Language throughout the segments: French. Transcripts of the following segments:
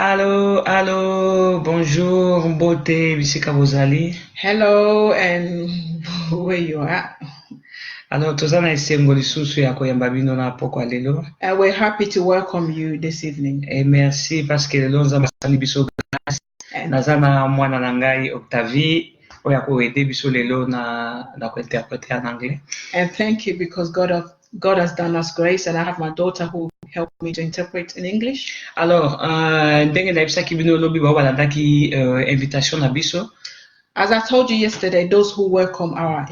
Allô, allô, bonjour, beauté, bisika bozali. Hello, and where you at? Alors, toza na esengo lisusu ya koyamba bino na pokwa lelo. We're happy to welcome you this evening. Et merci parce que lelo nzambe asali biso grâce. And, Naza na mwana na ngai Octavie oyo akoede biso lelo na kointerpréter en anglais. and thank you because God has done us grace, and I have my daughter who helped me to interpret in English. Alors, ndenge nayebisaki bino lobi bao balandaki invitation na biso. As I told you yesterday, those who welcome our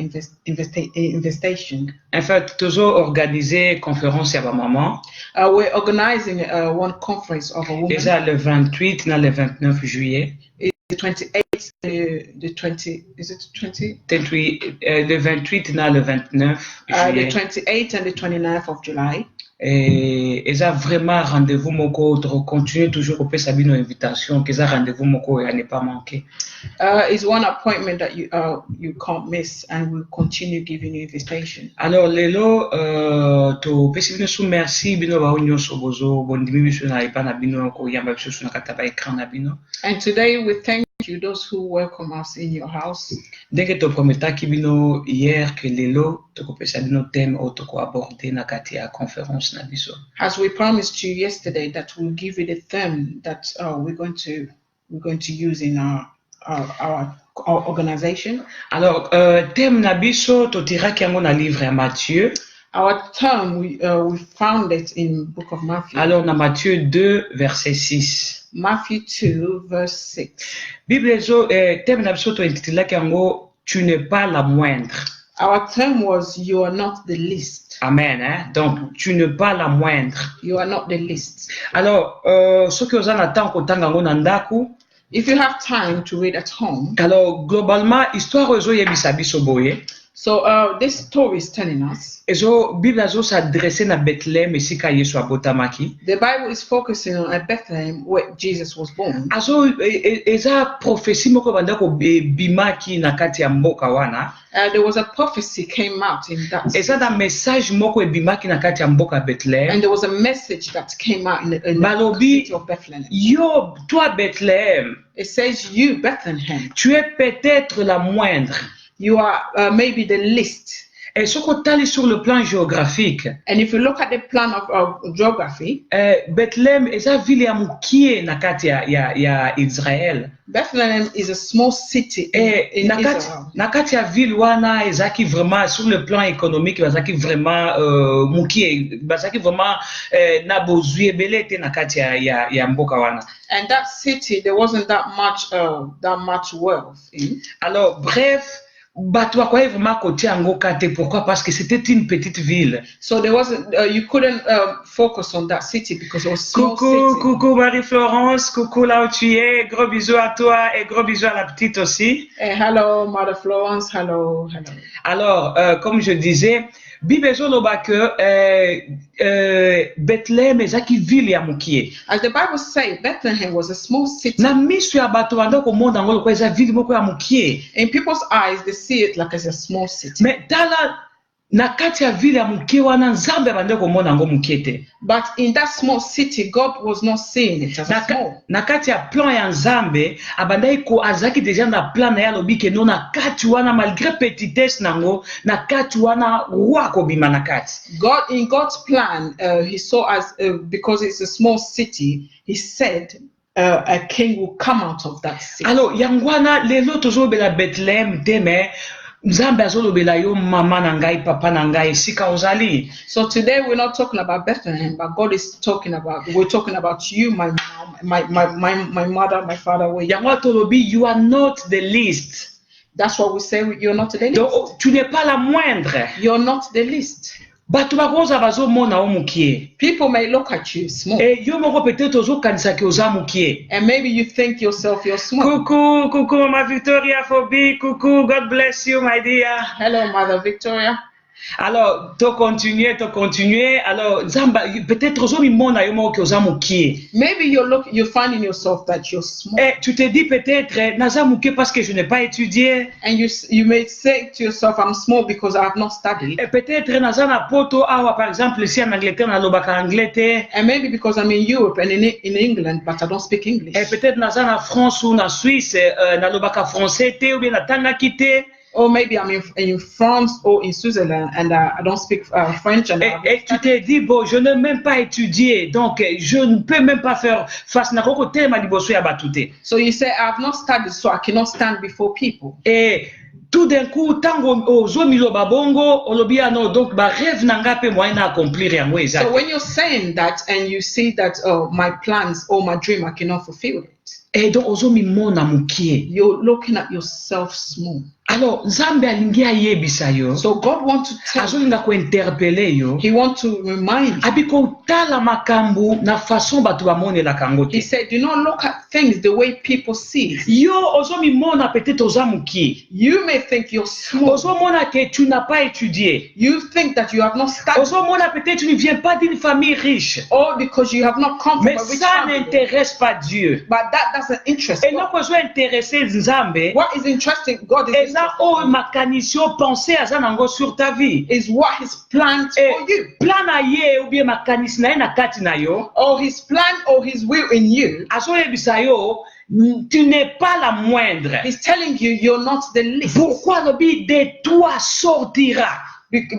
invitation. En fait, toujours organiser conférence ya ba maman. We're organizing one conference of a woman. Déjà le 28 na le 29 juillet. The 28th, the 20, is it 20? Le 28 na le 29 juillet. The 28th and the 29th of July. Et ça vraiment rendez-vous moko de continuer toujours au sabino invitation que ça rendez-vous moko à ne pas manquer. Is one appointment that you can't miss, and we'll continue giving you invitation. Alors lelo to pesi bino sou merci bino ba onyo sobozo bondimi biso na ipa na bino ko yamba biso na kata ba écran na bino. And today we thank you those who welcome us in your house. Dès to prometaki bino hier que lelo to ko pesa bino thème o to ko aborder na kati ya conférence na biso. As we promised you yesterday that we'll give you the theme that we're going to use in our organization. Alors thème na biso to tiraki yango na livre ya Matthieu. Our term we found it in book of Matthew. Alors na Matthieu 2 verset 6. Matthew 2 verse 6. Bible thème na biso to intitulaki yango tu n'es pas la moindre. Our term was you are not the least. Amen, hein? Donc tu n'es pas la moindre. You are not the least. Alors soki oza na temps kotanga yango na ndako. If you have time to read at home. Alors globalement histoire ezoyebisa biso boye. So this story is telling us. Bible s'adresse na Bethlehem esika Yesu abotamaki. The Bible is focusing on Bethlehem where Jesus was born. Eza prophétie moko bandako bimaki na kati ya mboka wana. There was a prophecy came out in that. Eza da message moko ebimaki na kati ya mboka Bethlehem. And there was a message that came out in the city of Bethlehem. Yo, toi Bethlehem. It says you Bethlehem. Tu es peut-être la moindre. You are maybe the least. Et ce qu'on t'a sur le plan géographique. And if you look at the plan of geography, Bethlehem est une ville mukie na kati ya Israël. Bethlehem is a small city in Israel. Na kati ya ville wana ezaki vraiment sur le plan économique bazaki vraiment mukie bazaki vraiment na bozui ebele te na kati ya mboka wana. And that city there wasn't that much wealth in. Alors bref, bato akwaye vraiment côté yango kate. Pourquoi? Parce que c'était une petite ville. So there wasn't you couldn't focus on that city because it was small city. Coucou Marie-Florence, coucou là où tu es, gros bisous à toi et gros bisous à la petite aussi. Hello Mother Florence, hello. Alors comme je disais, Bible ezoloba que Bethlehem ezaki ville ya mukie. As the Bible says, Bethlehem was a small city. Na miso ya bato banda ko monde ngolo ko eza ville moko ya mukie. In people's eyes, they see it like as a small city. Mais tala na kati ya ville ya mukie wana Nzambe banda ko monde ngo mukie te. But in that small city, God was not seeing it as small. Na kati ya plan ya Nzambe abandai ko azaki déjà na plan na ya lobike no na kati wana malgré petitesse nango na kati wana roi ko bima na kati. God in God's plan, he saw as because it's a small city, he said a king will come out of that city. Alors yangwana lelo tozobela Bethlehem teme Nzambe azolobela yo mama na ngai papa na ngai sika ozali. So today we're not talking about Bethlehem, but we're talking about you, my mom, my mother, my father. Yangwa tolobi, you are not the least. That's what we say, you're not the least. Donc, tu n'es pas la moindre. You're not the least. Bato bakoza bazomona omukie. People may look at you small. Et yo moko peut-être ozokanisa ke oza mukie. And maybe you think yourself you're small. Coucou Mama Victoria Phobie. Coucou, God bless you my dear. Hello Mother Victoria. Alors, to continuer. Alors, Zamba, peut-être ozomi mona yomo ke ozamukie. Maybe you're finding yourself that you're small. Et tu te dis peut-être nazamukie parce que je n'ai pas étudié. And you may say to yourself, I'm small because I have not studied. Et peut-être nazana poto awa par exemple ici en Angleterre na lobaka anglais te. And maybe because I'm in Europe and in England, but I don't speak English. Et peut-être nazana France ou na Suisse na lobaka français te ou bien na tanga kite. Or maybe I'm in France or in Switzerland and I don't speak French. Et tu te dis, bon, je n'ai même pas étudié, donc je ne peux même pas faire face à côté ma liboso ya batute. So you say, I have not studied, so I cannot stand before people. Et tout d'un coup, tango ozomilo babongo, olobia no, donc ba rêve nanga pe moyen accomplir ya moi exact. So when you're saying that and you see that my plans or my dream, I cannot fulfill it. Et donc ozomi mona mukie. You're looking at yourself small. Alors, Nzambe alingi ayebisa yo. So God wants to tell you. Azolinga ko interpeller yo. He wants to remind you. Abiko tala makambu na façon batu bamonela kango te. He said, do not look at things the way people see. Yo ozomi mona peut-être ozamuki. You may think you're small. Ozomona que tu n'as pas étudié. You think that you have not studied. Ozomona peut-être tu ne viens pas d'une famille riche. Or because you have not come from Mais a rich ça family. n'intéresse pas Dieu. But that doesn't interest Et God. non besoin intéresser Nzambe. What is interesting, God is Et là oh makanisio penser à ça nango sur ta vie. is what His plans Et for you. plan na ye ou bien makanisi na ye na kati na yo. Or His plan or His will in you. Azoyebisa yo tu n'es pas la moindre. He's telling you you're not the least. Pourquoi lobi de toi sortira?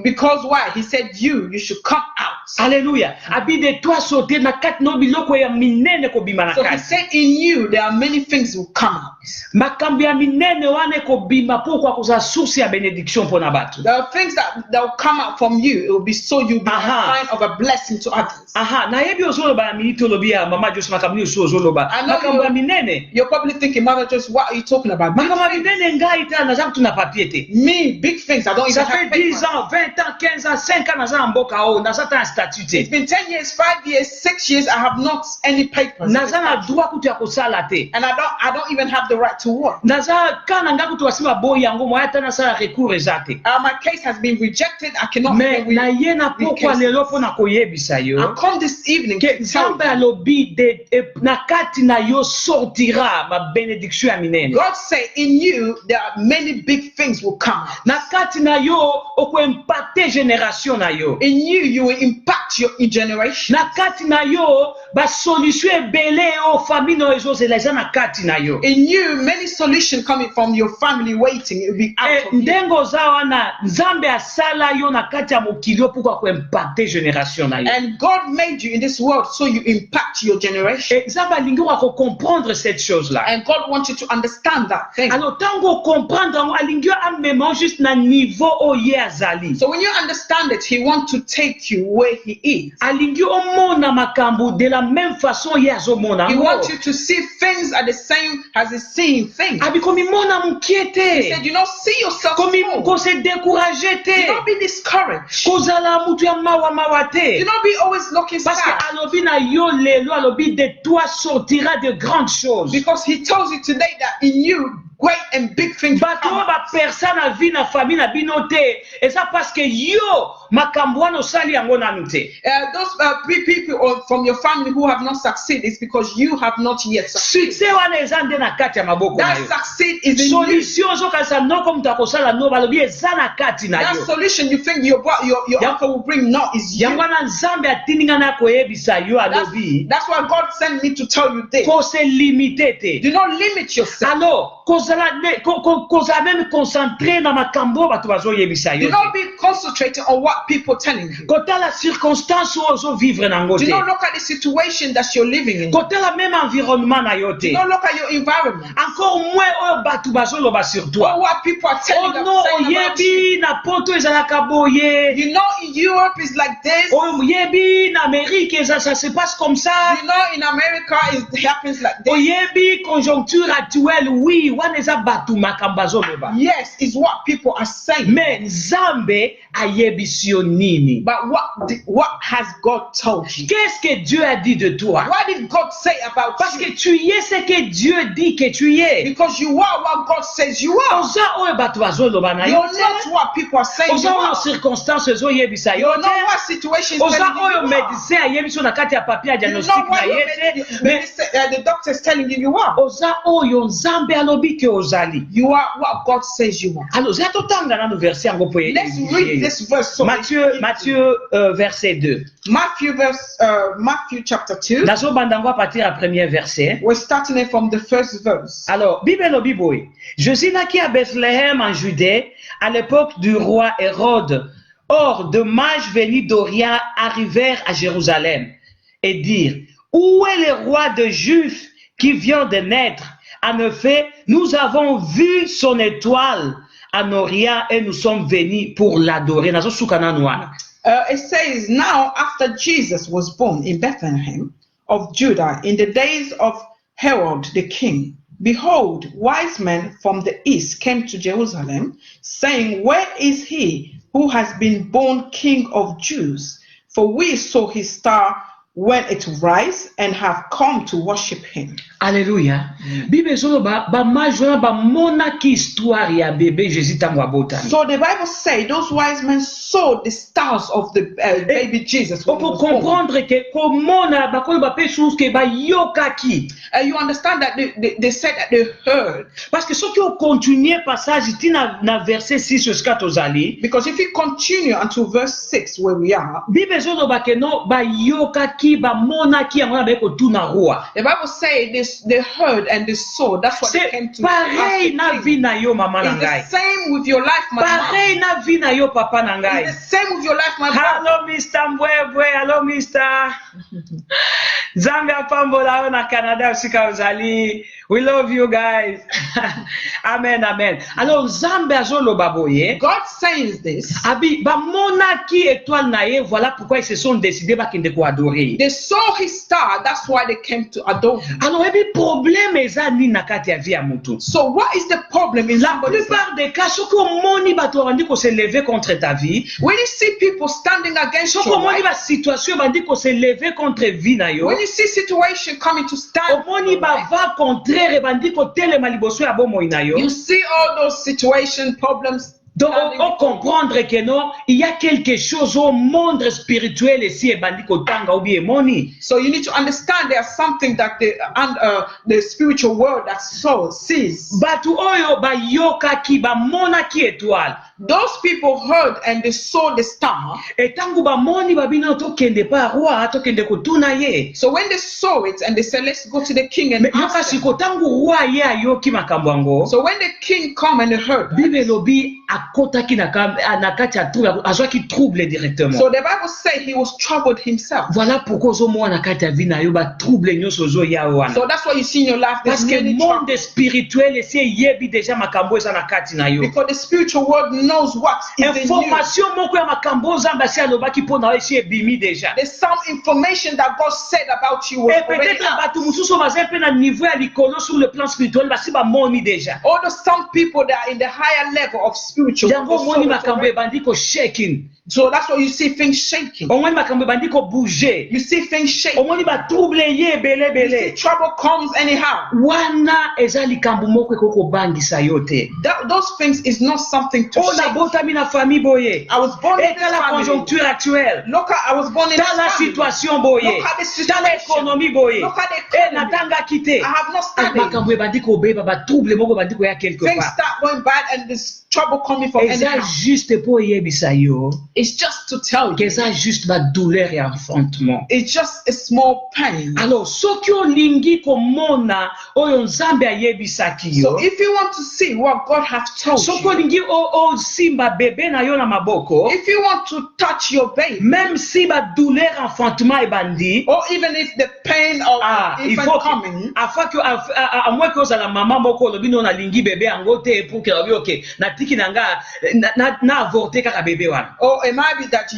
Because why? He said you should come out. Alléluia. Abi de toi sortir na kati no biloko ya minene ko bima na So He kati. said in you there are many things will come out. Makambi ya minene wane ko bima pourquoi kuza source ya bénédiction pona batu. There are things that will come out from you. It will be so you'll be Aha. a sign of a blessing to others. Aha, na yebi ozoloba ya minito lobi ya mama Jose makambi oso ozoloba. I know Makambi ya minene. You're probably thinking, Mother, just what are you talking about? Big Makambi ya things. minene ngai ta na zaku tuna papier te. Me, big things. I don't even Ça have fait paper. 10 ans, 20 ans, 15 ans, 5 ans na za mboka o, na za ta statut te. It's been 10 years, 5 years, 6 years. I have not any papers. Naza na droit kutu ya kosala te. And I don't even have the right to work. Naza kana nga kutu wasima boyi yango moya tana sala recours ezate. My case has been rejected. I cannot Mais even na ye na pokwa lelo pona koyebisa yo. I come this evening Que to tell Nzambe you. alobi de na kati na yo sortira ma bénédiction ya minene. God say in you there are many big things will come. Na kati na yo oko impacter génération na yo. In you will impact your generation. Na kati na yo ba solution ebele o famille no ezozela eza na kati na yo. In you, many solutions coming from your family waiting. It will be out of you. Ndengo za wana Nzambe asala yo na kati ya mokili pour ko impacter génération na yo. And God made you in this world so you impact your generation. Et Nzambe alingi ko comprendre cette chose là. And God wants you to understand that thing. Alors tango comprendre alingi amema juste na niveau o ye azali. So when you understand it, He wants to take you where He is. Alingi omona makambo de la même façon ye azomona. He wants you to see things are the same as He's seeing things. Abi komi mona He mukiete. said, you don't see yourself Komi small. ko se décourager Do te. not be discouraged. Kozala mutu ya mawa Do te. not be always looking Parce que sad. alobi na yo lelo alobi de toi sortira de grandes choses. Because He tells you today that in you, great and big things will Bato come. ba personne na vie na famille na bino te. Et ça parce que yo makambo wana osali yango nanu te. Those people from your family who have not succeeded is because you have not yet succeeded. Succès wana eza nde na kati ya maboko na That yo. succeed is in you. Solution ozokanisa noko mutu akosala no balobi eza na kati na That yo. solution you think your Yeah. uncle will bring now is you. Yango wana Nzambe atindinga na koyebisa yo alobi. That's why God sent me to tell you this. Ko se limiter te. Do not limit yourself. Alors, kozala même concentré na makambo bato bazoyebisa Do yo. not be concentrating on what people are telling you. Kotala circonstance oyo ozovivre nango Do te. not look at the situation that you're living in. Kotala même environnement na yo Do te. not look at your environment. Encore moins oyo bato bazoloba sur Or toi. what people are telling Oh non, saying about you. oyebi na poto ezalaka boye. You know in Europe is like this. Oyebi na Amérique ça se passe comme ça. You know in America it happens like this. Oyebi conjoncture actuelle oui wana eza bato makambo azoloba. Yes, is what people are saying. Mais Nzambe nzambe ayebisio nini? But what has God told you? Qu'est-ce que Dieu a dit de toi? What did God say about Parce you? que tu es ce que Dieu dit que tu es. Because you are what God says you are. Oza oyo bato bazoloba na yo You're not what people are saying you oza oyo are. circonstance ezoyebisa yo You're te. not what situations Oza telling you oyo you are. médecin ayebiso na kati ya papier ya You know diagnostic na what ye te. Mais the doctor is telling you you are. oza oyo nzambe alobi ke ozali. You are what God says you are. Alors oza totanga nanu verset yango po Let's read this verse. So Matthieu verset 2. Matthew chapter 2. Nazobanda ngo à partir ya premier verset. We're starting it from the first verse. Alors, Bible elobi boye. Jésus naquit à Bethléem en Judée à l'époque du roi Hérode. Or, de mages venus d'Orient arrivèrent à Jérusalem et dirent: où est le roi des Juifs qui vient de naître? En effet, nous avons vu son étoile en Orient et nous sommes venus pour l'adorer. It says, now after Jesus was born in Bethlehem of Judah in the days of Herod the king, behold, wise men from the east came to Jerusalem, saying, where is he who has been born King of Jews? For we saw his star when it rise and have come to worship him. Alléluia. Bible solo ba majona ba mona ki histoire ya bébé Jésus tango abota. So the Bible says those wise men saw the stars of the baby Jesus. On peut comprendre que comment na ba ko ba pe chose que ba yokaki. You understand that they said that they heard. Parce que ce qui au continuer passage tina na verset 6 jusqu'à tozali. Because if you continue until verse 6 where we are, Bible solo ba que no ba yokaki ba mona ki ngona ba ko tuna roi. The Bible says they heard and they saw. That's what they came to. Pareil na vie na yo mama na ngai. It's the same with your life, my mom. Pareil na vie na yo papa na ngai. It's the same with your life, my brother. Hello Mr. Mbwebwe, hello Mr. Zambia pambola na Canada usika uzali. We love you guys. Amen, amen. Alors Zambia zolo baboye. God says this. Abi ba mona ki étoile na ye, voilà pourquoi ils se sont décidés ba kende ko adorer. They saw his star, that's why they came to adore him. Alors ebi problème eza ni na kati ya vie ya mutu. So what is the problem in La plupart des cas, ce que moni bato bandi ko se lever contre ta vie. When you see people standing against your life, moni ba situation bandi ko se lever contre vie na yo. When you see situation coming to stand, moni ba va contre bandi ko telema liboso ya bomo ina yo. You see all those situation problems. Donc, on comprendre que non, il y a quelque chose au monde spirituel ici et bandi ko tanga ou bien moni. So you need to understand there's something that the spiritual world that sees. Batu oyo ba yoka ki ba mona ki étoile. Those people heard and they saw the star. Et tangu ba moni ba bina to kende pa roi to kende ko tuna ye. So when they saw it and they said let's go to the king and ask him. Tangu roi ye ayoki makambo ngo. So when the king come and heard. Bible lobi akotaki na kati ya trouble azwaki trouble directement. So the Bible say he was troubled himself. Voilà pourquoi zo mo na kati ya vie na yo ba trouble nyoso zo ya wana. So that's why you see in your life parce que monde spirituel ese yebi déjà makambo eza na kati na yo. Because the spiritual world knows what is information moko ya makambo zamba si alobaki pona esi ebimi déjà. There's some information that God said about you. Et peut-être batu mususu baza pe na niveau ya likolo sur le plan spirituel basi ba moni déjà. Although some people that are in the higher level of spiritual. Yango moni makambo ebandi ko shaking. So that's why you see things shaking. Omoni makambo ebandi ko bouger. You see things shaking. Omoni ba trouble ye bele bele. Trouble comes anyhow. Wana eza likambo moko ekoko bangisa yote. Those things is not something to shake. Botami na famille boye. I was born in la conjoncture actuelle. Look, I was born in dans la situation boye. Dans l'économie boye. Et natanga quitté. I have not studied. Makambo ebandi ko beba ba trouble moko bandi ko ya quelque part. Things start going bad and this trouble coming from anyhow. Juste pour yebisa yo. It's just to tell you. Que ça juste ba douleur et affrontement. It's just a small pain. Alors soki olingi komona oyo nzambe ayebisaki yo. So if you want to see what God has told you. Soki olingi o simba bébé na yo na maboko. If you want to touch your baby. Même si ba douleur enfantement ebandi. Or even if the pain of infant coming. Afin que à moins que la maman moko lobi no na lingi bébé ango te pour que obi okay na tiki nanga na avorter kaka bébé wana. Or it might be that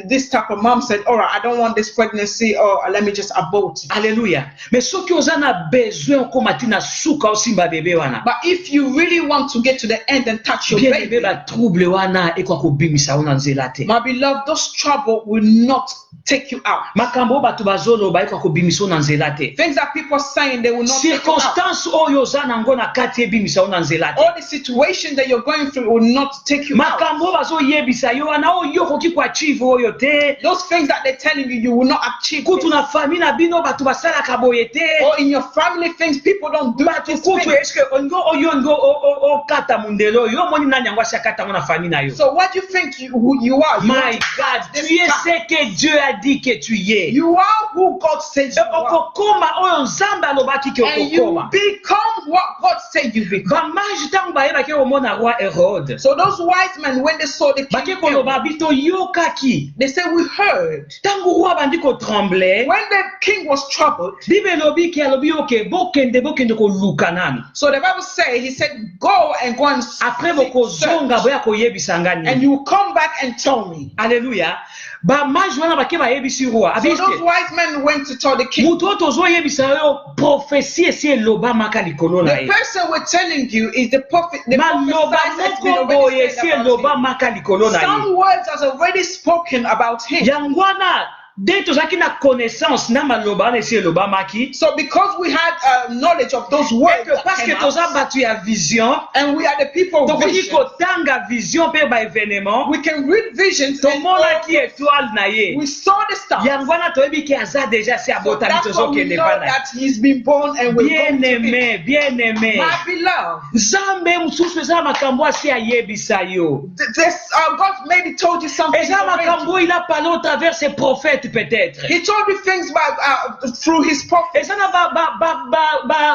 this type of mom said, all right, I don't want this pregnancy, or let me just abort it. Alléluia. Mais soki ozana besoin komati na suka osimba bébé wana. But if you really want to get to the end and touch your Bien baby, bébé ba trouble wana ekwa kobimisa ona nzela te. my beloved, those trouble will not take you out. Makambo batu bazoloba ekwa kobimisa ona nzela te. Things that people are saying, they will not take you out. Circonstance oyo ozana ngo na kati ebimisa ona nzela te. All the situation that you're going through will not take you out. Makambo bazo yebisa yo wana oyo koki kwa achieve oyo te. Those things that they're telling you, you will not achieve. Kutu na famille na bino batu basala kaboye te. Or in your family, things people don't do. Batu kutu eske ongo oyo o kata mundelo yo moni na nyangwa kata mona famille na yo. So what do you think who you are? My God, tu es ce que Dieu a dit que tu es. You are who God says you are. Okokoma oyo nzambe alobaki ke And you okokoma. become what God said you become. Bamaji tango bayeba ke omona roi Herode. So those wise men, when they saw the Bake king, koloba bito yokaki. they said, we heard. Tango roi bandi ko tremble. When the king was troubled, Bible lobi ki alobi oke bokende ko luka nani. so the Bible said, he said, go and Après boko zonga boya ko yebisa ngani. and you will come back and tell me. Alléluia. Bamaji wana bake bayebisi roi. So those wise men went to tell the king. Mutu oto zo yebisa yo prophétie esi eloba maka likolo na The ye. person we're telling you is the prophet. The Maloba prophet has been moko boye already esi said about eloba him. maka likolo na ye. Some words has already spoken about him. Yangwana de tozaki na connaissance na maloba na esi eloba maki. So because we had knowledge of those words, that Parce que came toza out, batu ya vision, and we are the people of tokoki vision, kotanga vision pe ba événement. we can read visions and Tomonaki étoile na ye. we saw the stars. Yangwana toyebi ki aza déjà si So abotami that's why tozo we kende know pa na ye. that he's been born and will Bien go to be. aimé, bien aimé. My beloved, Nzambe mususu eza makambo asi ayebisa yo. this God maybe told you something Eza already. makambo il a parlé au travers ses prophètes peut-être. He told you things through his prophets. Eza na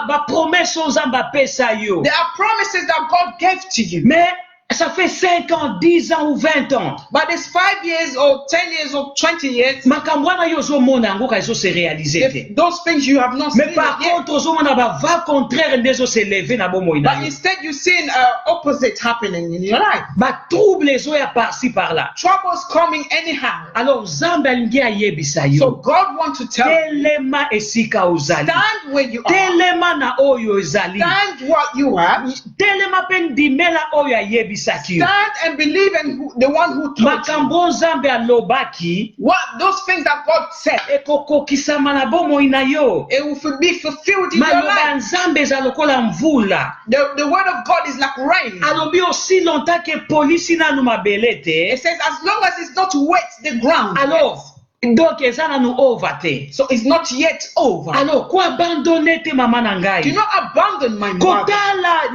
ba promesse nzambe apesa yo. There are promises that God gave to you. Mais ça fait 5 ans, 10 ans ou 20 ans. But it's 5 years or 10 years or 20 years. Makambo wana yo ozomona yango ka ezo se réaliser te. Those things you have not Mais seen par yet. contre ozomona ba va contraire ndezo se lever na bomoi na But yo. instead you've seen opposite happening in your life. Ba trouble ezo ya par-ci par-là. Troubles coming anyhow. Alors Nzambe alingi ayebisa So yo. God wants to tell you, Telema esika ozali. stand where you are. Telema na oyo ezali. Stand what you have. Telema pe ndimela oyo ayebisaki yo. Stand and believe in the one who told you. Makambo Nzambe alobaki What those things that God said, ekokokisama na bomoi na yo. it will be fulfilled in your Maloba life. Nzambe eza lokola mvula. The word of God is like rain. Alobi aussi longtemps que polisi nanu mabele te. It says as long as it's not wet the ground. Alors, donc eza nanu over te. So it's not yet over. Alors, ko abandonner te mama na Do ngai. not abandon my mother. Kotala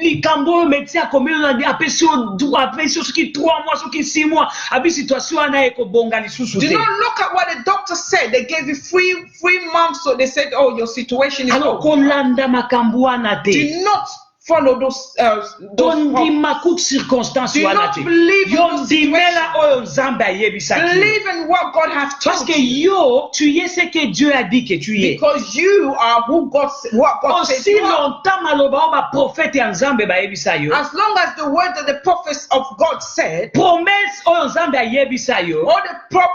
likambo métier commis on a apesi soki 3 mois soki 6 mois abi situation ana ekobonga lisusu Do te. not look at what the doctor said. They gave you 3 months, so they said, "Oh, your situation is Alors, over." kolanda makambo wana te. Do not follow those Tondima toute circonstance Do wana not te. believe in Yo those ndimela oyo Nzambe ayebisaki. Believe in what God has Parce told que you. yo, tu es ce que Dieu a dit que tu es. Because you are what God says Aussi you are. longtemps maloba o ba prophète ya Nzambe bayebisa yo. As long as the word that the prophets of God said, Promesse oyo Nzambe ayebisa yo. or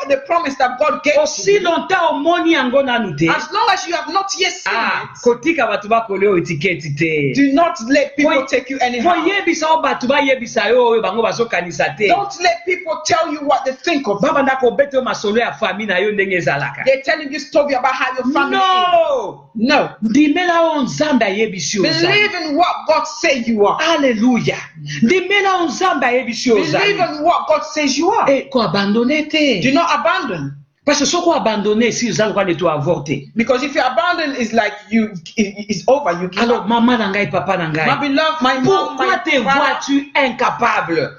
the promise that God gave to Aussi you, longtemps omoni yango nanu te. as long as you have not yet seen it, Kotika batu bakole oyo etiketi te. do not let people Faut- take you anyhow. Foyebisa o batu bayebisa yo oyo bango bazokanisa te. Don't let people tell you what they think of you. Babanda kobeta masolo ya famille na yo ndenge ezalaka. They're telling you story about how your family is. No! No. Ndimela oyo Nzambe ayebisi yo ozali. Believe in what God said you are. Alléluia. Ndimela oyo Nzambe ayebisi yo Believe ozali. in what God says you are. Eh, ko abandonner te. Do not abandon. Parce que soko abandonner si ozali kwa neto avorter. Because if you abandon, it's like it's over. You give Alors up. maman na ngai, papa na My ngai. beloved, my mom, Pourquoi my te father. vois-tu incapable?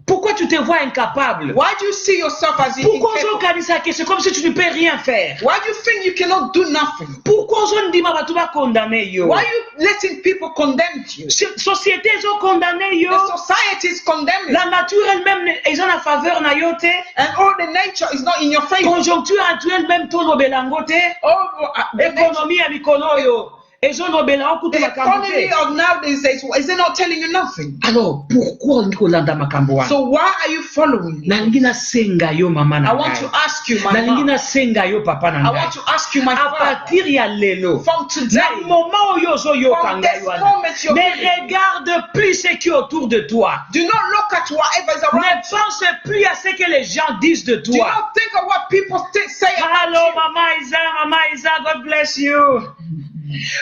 Pourquoi tu te vois incapable? Why do you see yourself as Pourquoi incapable? ozokanisa que c'est comme si tu ne peux rien faire? Why do you think you cannot do nothing? Pourquoi ozondima batu ba condamner yo? Why are you letting people condemn you? Société ezo condamner yo. The society is condemning. La nature elle-même est en faveur na yo te. And all the nature is not in your favor. Conjoncture actuelle même to lobelango te. All the nature, Économie ya mikolo yo. ezolobela okutu The makambo economy te. of nowadays is it not telling you nothing? Alors pourquoi olingi kolanda makambo wana? So why are you following it? Nalingi nasenga yo mama I na want ngai. to ask you, my Nalingi mom. nasenga yo papa na I want ngai. to ask you, my À father. partir ya lelo, From na today, moment oyo ozoyoka from ngai this wana, moment you're ne living, regarde plus ce qui est autour de toi. do not look at whatever is Ne around you. pense plus à ce que les gens disent de Do toi. not think of what people say about Hello, you. Mama Isa, God bless you.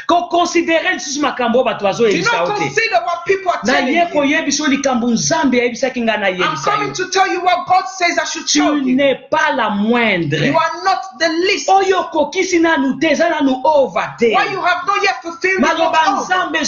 Considérez lisusu makambo bato Do bazoyebisa not yo te. consider what people are Na telling ye you. koyebisa likambo Nzambe ayebisaki ngai I'm nayebisa yo. coming to tell you what God says I should tell Tu you. n'es pas la moindre. You are not the least. Oyo kokisi nanu te eza nanu over te. Why you have not yet fulfilled it, Maloba not over. Nzambe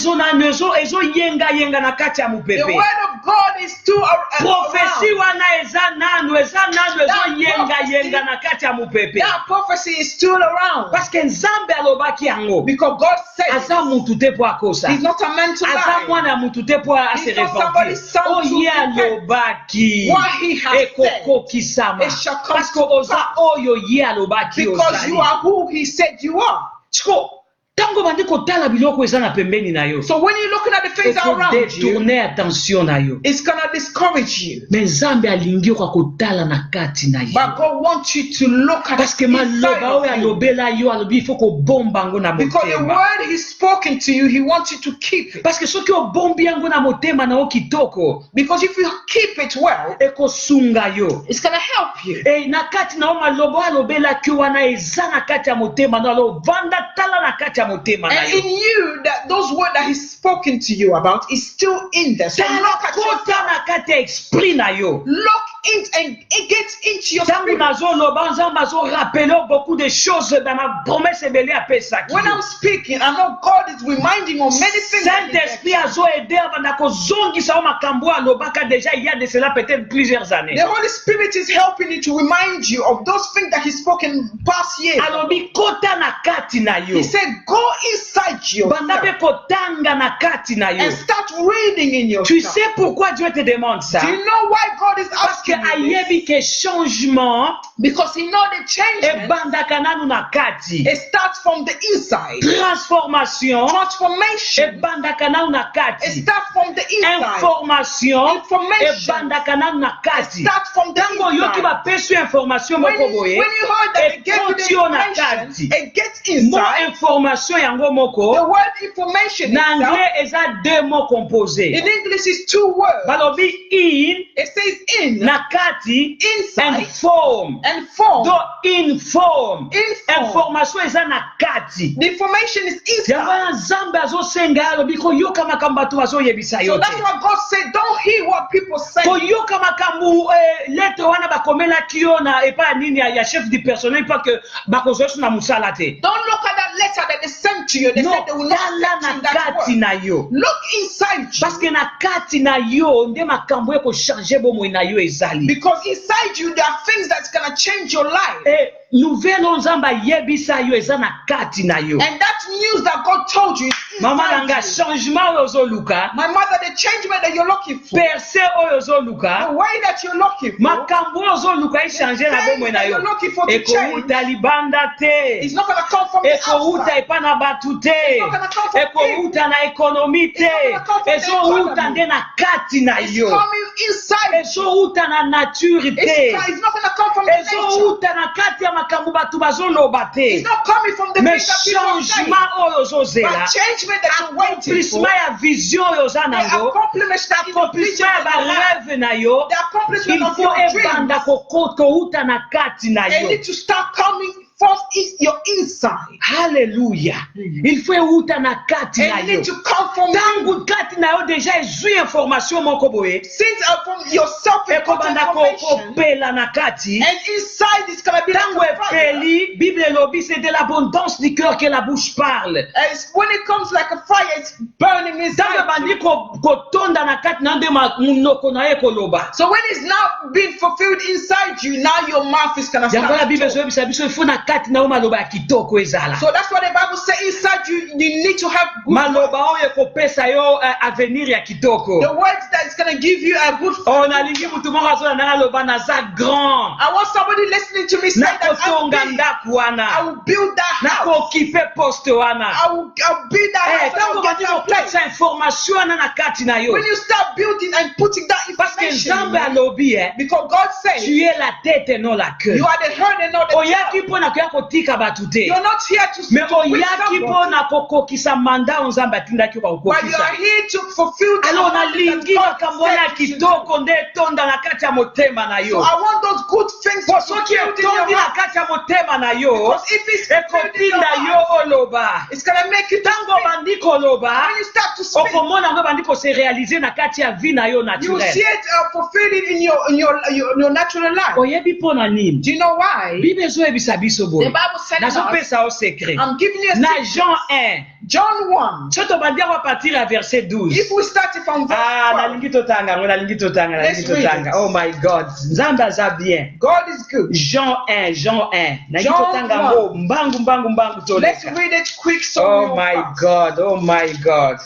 ezoyenga na kati ya The mupepe. word of God is still Prophecy around. wana eza nanu ezoyenga na kati ya mupepe. That prophecy is still around. Parce que Nzambe alobaki yango. Because God said Aza mutu te po akosa. He's not a man to Aza lie. mwana mutu te po ase He's not somebody's repentir. son to Oye repent. alobaki. What he has Ekokokisama. it shall come Parce que to oza pass. oyo ye alobaki Because you ozali. are who He said you are. Tiko, tango bandi kotala biloko eza na pembeni na yo. So when you're looking at the things around you, Détourner attention na yo. it's gonna discourage you. Mais Nzambe alingi kwa kotala na kati na yo. But God wants you to look at Parce que inside maloba of oyo you. alobela yo alobi il faut kobomba yango na Because the motema. word He's spoken to you, He wants you to keep it. Parce que soki obombi yango na motema na yo kitoko, Because if you keep it well, ekosunga yo. it's gonna help you. E na kati na yo maloba alobelaki wana eza na kati ya motema na yo, vanda tala na kati ya motema na And yo. in you, that those words that He's spoken to you about is still in there. So Tala look at kota yourself. na kati ya esprit na yo. Look in and it gets into your Tango spirit. nazoloba Nzambe azorapele beaucoup de choses dans ma promesse ebele apesaki. When I'm speaking, I know God is reminding me of many things. that He Saint-Esprit did. azoede avanda kozongisa yo makambo alobaka déjà il y a de cela peut-être plusieurs années. The Holy Spirit is helping you to remind you of those things that He's spoken past years. Alobi kota na kati na yo. He said, go inside Banda pe yourself kotanga na kati na yo. and start reading in Tu yourself. sais pourquoi Dieu te demande ça? Do you know why God is Parce que asking you this? ayebi ke changement Because He knows the change. ebandaka nanu na kati. It starts from the inside. Transformation Transformation. ebandaka nanu na It kati. starts from the inside. Information Information. ebandaka nanu na It kati. starts from the Tango yoki inside. bapesi yo information When moko you boye, heard that they gave you the ekoti yo na information, kati. it gets Mo inside. information yango The moko word information na itself, anglais eza deux mots composés. in English is two words. Balobi in It says in, na kati and inside, form. and form. Do inform. Inform. Information eza na kati. The information is Yango inside. na Nzambe azosenga alobi koyoka makambo bato bazoyebisa So yo that's te. why God said, don't hear what people say. Koyoka makambo lettre wana bakomelaki yo na epa ya nini ya chef du personnel pa que bakozwa so na musala te. Don't look at that letter that they sent to you. They No, said they will not tala send you na that kati word. na yo. Look inside you. Parce que na kati na yo nde makambo ekochange bomoi na yo ezali. Because inside you, there are things that's going to change your life. E nouvelle oyo Nzambe ayebisa yo eza na kati na yo. And that news that God told you is Mama inside nanga you. changement oyo ozoluka, My mother, the changement that you're looking for, percé oyo ozoluka, the way that you're looking for, makambo oyo ozoluka echange na bomoi na yo. you're looking for to change, Ekouta libanda te. it's not going to come from the Ekouta outside. epa na batu te. It's not gonna come from Ekouta na ekonomi te. It's not gonna come from the Ezouta economy. nde na kati na It's yo. coming inside. Ezouta na nature te. It's not going to come from the nature. Ezouta na kati ya makambo bato bazoloba te. It's not coming from the Mais things that people say. changement oyo ozozela, But changement that you're waiting for, accomplissement ya vision oyo oza the nango, accomplishment that you accomplissement ya barêve na yo, the accomplishment il of faut your ebanda dreams, kokouta na kati na they yo. need to start coming from your inside. Hallelujah. Il faut euta na kati na And yo. need to come from you. Tangu kati na yo deja ezwi information moko boye. Since from yourself you got Ekobanda information, kopela na kati. and inside it's going to be Tango like a fire. epeli, Bible elobi c'est de l'abondance du cœur que la bouche parle. When it comes like a fire, it's burning Tango inside. bandi kotonda na kati na nde munoko na ye koloba. So when it's now being fulfilled inside you, now your mouth is going to Yango la start. Bible ezoyebisa biso il faut na kati na yo maloba ya kitoko ezala. So that's what the Bible says inside you, you need to have good Maloba oyo ekopesa yo avenir ya kitoko. the words that that's going to give you a good Oh, nalingi mutu moko azolanda loba naza grand. I want somebody listening to me say that Nakotonga ndaku I wana. will build that house. Nakokipe poste wana. I'll build that Eh, house and tango I'll get bandi that place. kopesa information wana na kati na yo. When you start building and putting that Parce que information, Nzambe alobi because God says tu es la tête et non la queue. you are the head and not the Oyaki tail. mpona koya kotika bato te. You're not here to Mais to win oyaki somebody, mpona kokokisa manda oyo Nzambe atindaki yo but you bakokokisa. are here to fulfill the Alors commandment nalingi that God makambo wana ya said you should do. kitoko nde etonda na kati ya motema na So yo. I want those good things to Po be soki built in etondi your na heart. kati ya motema na yo, Because if it's built in your ekopinda yo heart, oloba. it's going to make you Ntango think. bandi koloba, When you start to speak, okomona yango bandi kose réaliser na kati ya vie na yo you will naturelle. see it fulfilled in your natural life. Oyebi mpona nini? Do you know why? Bible ezoyebisa biso The boye. Bible said us, Nazopesa o secret. I'm giving you a Na secret. Jean 1, John 1. so tobandi yango a partir ya verset 12. If we start it from verse 12, nalingi totanga yango, nalingi totanga, Let's nalingi read totanga. it. Oh my God, Nzambe aza bien. God is good. Jean 1, nalingi Jean totanga 1. yango mbangu Let's toleka. read it quick so Oh we'll my fast. God, oh my God.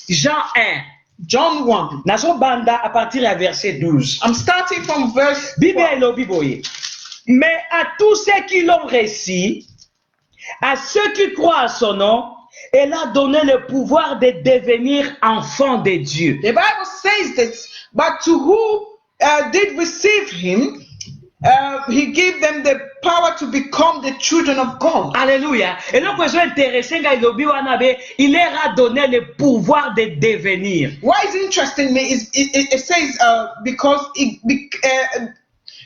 Jean 1, John 1. nazobanda a partir ya verset 12. I'm starting from verse Bible 12. elobi boye. Mais à tous ceux qui l'ont reçu, à ceux qui croient à son nom, elle a donné le pouvoir de devenir enfants de Dieu. The Bible says this, but to who did receive him, he gave them the power to become the children of God. Alléluia. Et donc, je intéressé, il leur a donné le pouvoir de devenir. What is interesting me is it says because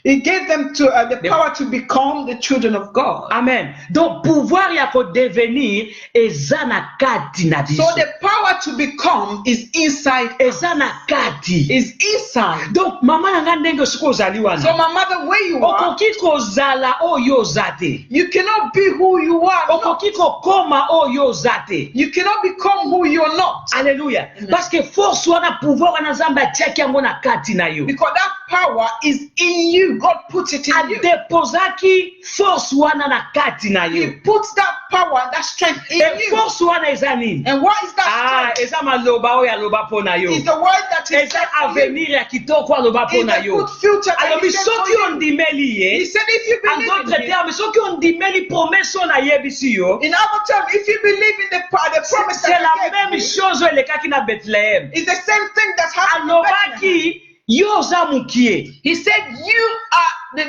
it gave them to the power to become the children of God. Amen. Donc, pouvoir ya ko devenir, eza na kati na biso. So the power to become is inside. Eza na kati. Is inside. Donc, mama nanga ndenge siko ozali wana. So my mother, where you are, Okoki kozala oyo ozate. you cannot be who you are. Not. Okoki kokoma oyo ozate. You cannot become who you are not. Alléluia. Parce que force wana pouvoir wana Nzambe atiaki yango na kati na yo. Because that power is in you. God puts it in you. Adepozaki force wana na kati na He yo. puts that power and that strength in Et you. force wana eza nini? And what is that strength? Eza maloba oyo aloba po na yo. Is the word that is Eza set for you. avenir ya kitoko aloba po Is na the yo. good future that Alors, he set for soki you. ondimeli He ye, said if you en believe d'autres in him, termes, soki ondimeli promesse oyo nayebisi yo, in other terms, if you believe in the promise c'est that la he même gave you, chose oyo elekaki na Bethléem. it's the same thing that's happening in Bethlehem. Alobaki yo oza mokie. He said you are the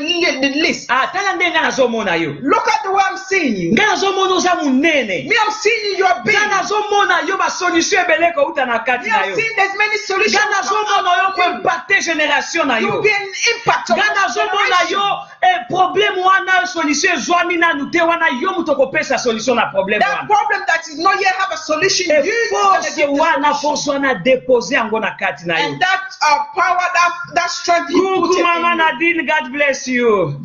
least. Tala ndenge nazomona yo. Look at the way I'm seeing you. Ngai nazomona oza monene. Me, I'm seeing you, you are big. Ngai nazomona yo basolution ebele kouta na Me, kati na I'm yo. seeing there's many solutions. Ngai nazomona yo koimpacte génération na You yo. will be an impact on Ngai your nazomona generation. yo problème wana solution ezwami nanu te wana yo mutu okopesa solution na problème That wana. problem that is not yet have a solution, you Et gonna force give the wana solution. force wana depose yango na kati na yo. And that power, that strength, he put Coucou it Mama in you. Nadine, God bless you.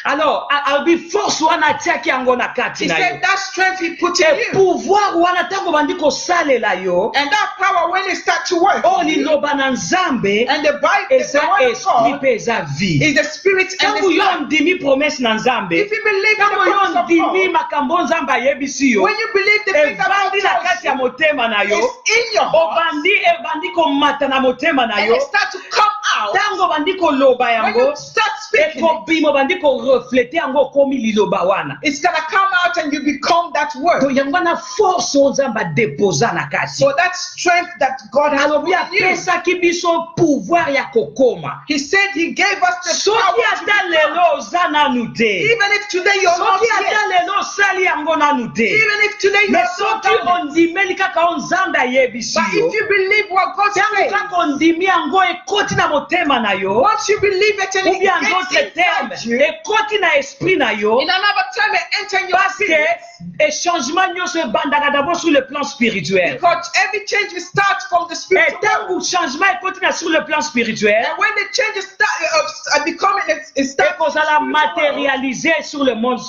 Alors, I'll be force wana tiaki yango na kati He na yo. said that strength he put in Et you. pouvoir wana tango bandi kosalela yo, And that power, when it starts to work, o liloba na Nzambe, and the Bible, the eza word of esprit God, pe eza vie. is the spirit and Tango the yo life. ndimi promesse na Nzambe, If you believe in the tango yo promise of ndimi God, makambo Nzambe ayebisi yo, when you believe the things that God evandi na tells kati ya you, motema na yo, it's in your heart, ebandi komata na motema na and yo, it starts to come out. tango bandi koloba When yango, you start speaking, ekobima bandi koreflete yango komi liloba wana. it's gonna come out and you become that To word. yango wana force oyo Nzambe adeposa na kati. So that strength that God has Alobi put in you. apesaki biso pouvoir ya kokoma. He said he gave us the Soki power to ata become. lelo oza nanu te. Even if today you're not Soki ata here, lelo osali yango nanu te. even if today you're Mais not soki done it, ondimeli kaka oyo Nzambe ayebisi but yo, if you believe what God tango says, kaka ondimi yango ekoti na motema na yo, once you believe it and ou it bien en gets d'autres termes, inside you, ekoti na esprit na yo, in another time it enter your parce que spirit. changement nyonso ebandaka d'abord sur le plan spirituel. Because every change will start from the Et spiritual world. tango changement ekoti na sur le plan spirituel, And when the changes start becoming, it starts ekozala matérialisé sur le monde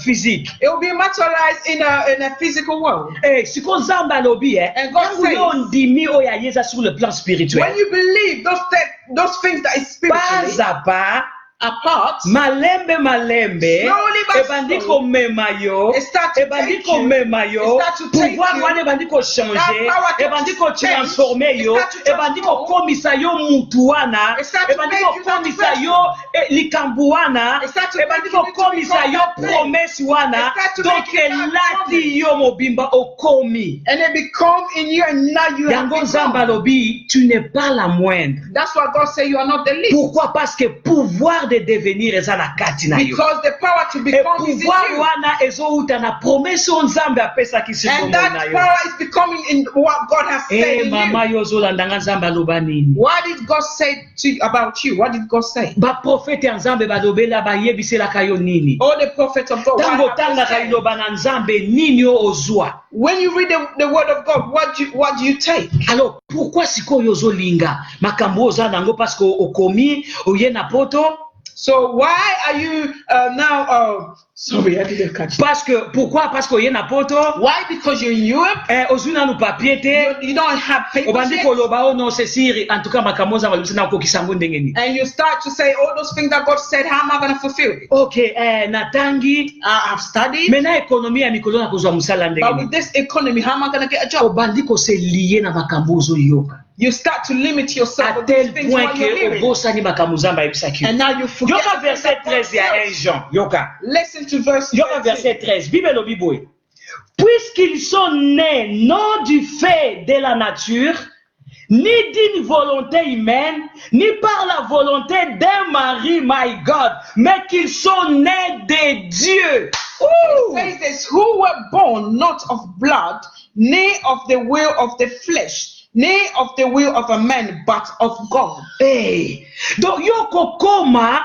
physique. it will be materialized in a physical world. Siko Nzambe alobi And God tango yo says, ondimi oyo ayeza sur le plan spirituel, when you believe those things that is spiritually, pas à pas apart, malembe Slowly but ebandi slowly, komema yo it start to ebandi take you, komema yo it start to take pouvoir you, wana ebandi kochanger that power to ebandi change, kotransforme it yo start to ebandi transform, kokomisa yo mutu wana it start to ebandi make you that kokomisa person, yo likambo wana it start to ebandi make you to kokomisa become yo that place, promesse wana it start to donc make you that elati promise, yo mobimba okomi and it become in you, and now you have yango nzambe become. alobi tu n'es pas la moindre. That's why God say you are not the least. Pourquoi? Parce que pouvoir de devenir eza na kati na yo. Because the power to Et become is in pouvoir you. wana ezouta na promesse oyo nzambe apesaki sur And bomoi na that yo. power is becoming in what God has said in Mama you. yo ozolandanga nzambe aloba nini? What did God say to you about you? What did God say? Baprofete ya nzambe balobela bayebiselaka yo nini? All the prophets of God. Ntango What have they otangaka said? liloba na nzambe nini yo ozwa? When you read the word of God, what do you take? Alors pourquoi sikoyo ozolinga makambo oza nango parce que okomi oye na poto? So why are you now? Sorry, I didn't catch. Parce que pourquoi? Parce que oye na poto? Why? Because you're in Europe. Ozwi nanu papier te. You don't have papers Obandi yet. koloba oh non c'est sûr en tout cas makambo oza balobisa na okokisa yango ndenge nini? And you start to say all those things that God said. How am I going to fulfill it? Ok, natangi I've studied. mena ekonomi ya mikolo na kozwa mosala ndenge But nini? with this economy, how am I going to get a job? Obandi kose liye na makambo ozoyoka You start to limit yourself à with these tel things point while you're que living. obosani makambo nzambe ayebisaki yo. And now you forget. Yoka the things verset that God 13 ya 1 says. Jean, yoka. Listen to verse Yoka 13. verset 13, Bible elobi boye. Puisqu'ils sont nés non du fait de la nature, ni d'une volonté humaine, ni par la volonté d'un mari, my God, mais qu'ils sont nés de Dieu. Ooh. It says this, who were born not of blood, nay of the will of the flesh, nay of the will of a man, but of God. Hey. Donc yo kokoma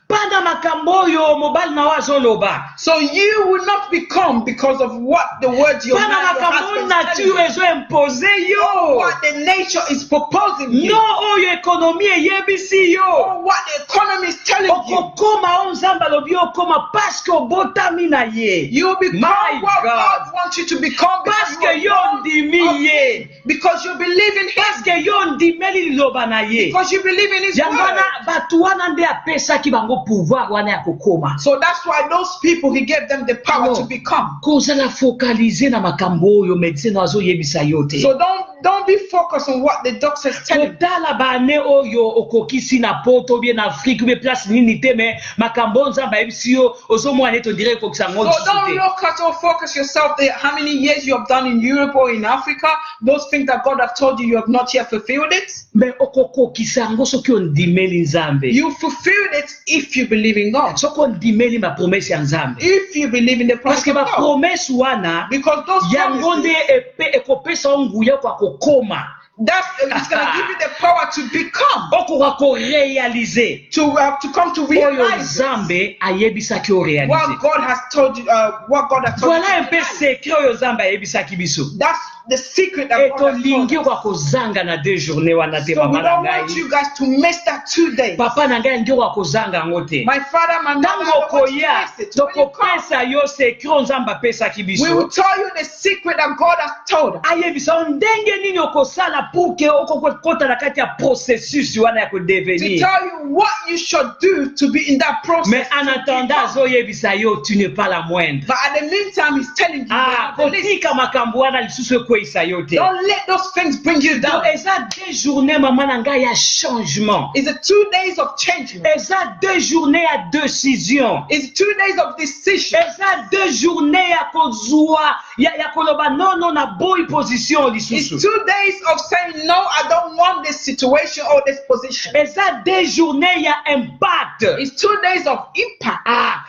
pada makambo yo mobile na wazoloba. So you will not become because of what the words your Pada man, your makambo husband is telling nature you. ezo impose yo. What the nature is proposing you. No oyo ekonomi eyebisi yo. Or what the economy is telling you. Okokoma o nzamba lobi okoma parce que obotami na ye. You will become My what God. God wants you to become Parce because que you yo are born ndimi of ye. Him. Because you believe in Him. Parce que yo ndimeli liloba na ye. Because you believe in His Yango word. wana batu wana nde apesaki bango pouvoir wana ya kokoma. So that's why those people, He gave them the power No. to become. Kozala focaliser na makambo oyo médecin azoyebisa yo te. So don't be focused on what the doctors tell you. Kotala bane oyo okokisi na poto bien na Afrique bien place nini te mais makambo nzamba yebisi yo ozomwana ete ondire kokisa ngo So don't look at or focus yourself there how many years you have done in Europe or in Africa. Those things that God have told you, you have not yet fulfilled it. mais okokokisa ngo soki ondimeli nzambe. You fulfilled it if you believe in God. Soki ondimeli ma promesse ya nzambe. If you believe in the Parce promise que of ba God. promesse wana Because those yango promises, nde ekopesa nguya kwa kokoma. it's going to give you the power to become, Okoka ko réaliser. to come to Oyo realize nzambe ayebisaki o réaliser. what God has told you. What God has told Voilà un peu you. secret oyo nzambe ayebisaki biso. That's the secret that God has told etolingi us. kwa kozanga na 2 journées wana te So we mama na don't want ngai you guys to miss that 2 days. papa na ngai ngi kwa kozanga yango te My father, my mother, I ntango don't want you to okoya miss it. When you come, tokopesa yo sekret nzambe apesaki we will biso tell you the secret that God has told us. ayebisa yo ndenge nini okosala pour ke okokota na kati ya processus wana ya To kodevenir tell you what you should do to be in that process. mais en to attendant become. azoyebisa yo tu n'es pas la moindre But at the meantime, he's telling you, you're not the least. kotika makambo wana lisusu ekweyisa yo te Don't let those things bring you down. eza 2 journées mama na ngai ya changement It's a 2 days of changement. eza 2 journées ya décision It's 2 days of decision. eza 2 journées ya kozwa ya koloba nono na boy position It's lisusu 2 days of saying, no, I don't want this situation or this position. eza 2 journées ya impact It's 2 days of impact.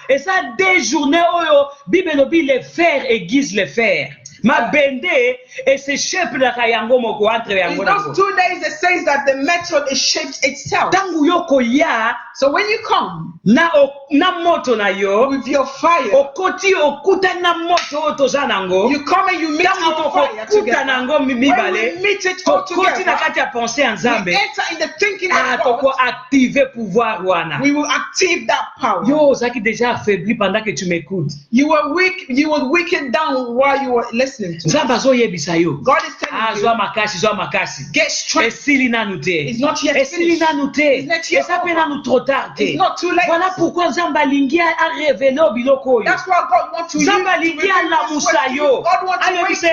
eza 2 journées oyo bible elobi le fer aiguise le fer mabende eseshepelaka yango moko entre In yango nango those 2 days, it says that the method is shaped itself. ntango yo koya So when you come na moto na yo with your fire, okutani na moto oyo toza nango you come and you meet ntango our fire together. When we meet it all together, we enter in the thinking of God. We will active that power. You were weak. You were weakened down while you were listening to us. God is telling you, get strength. It's not yet finished. It's not too late. Voilà pourquoi Nzamba lingi a révélé biloko yo. That's why God wants to use Nzamba lingi a la musayo. God wants to use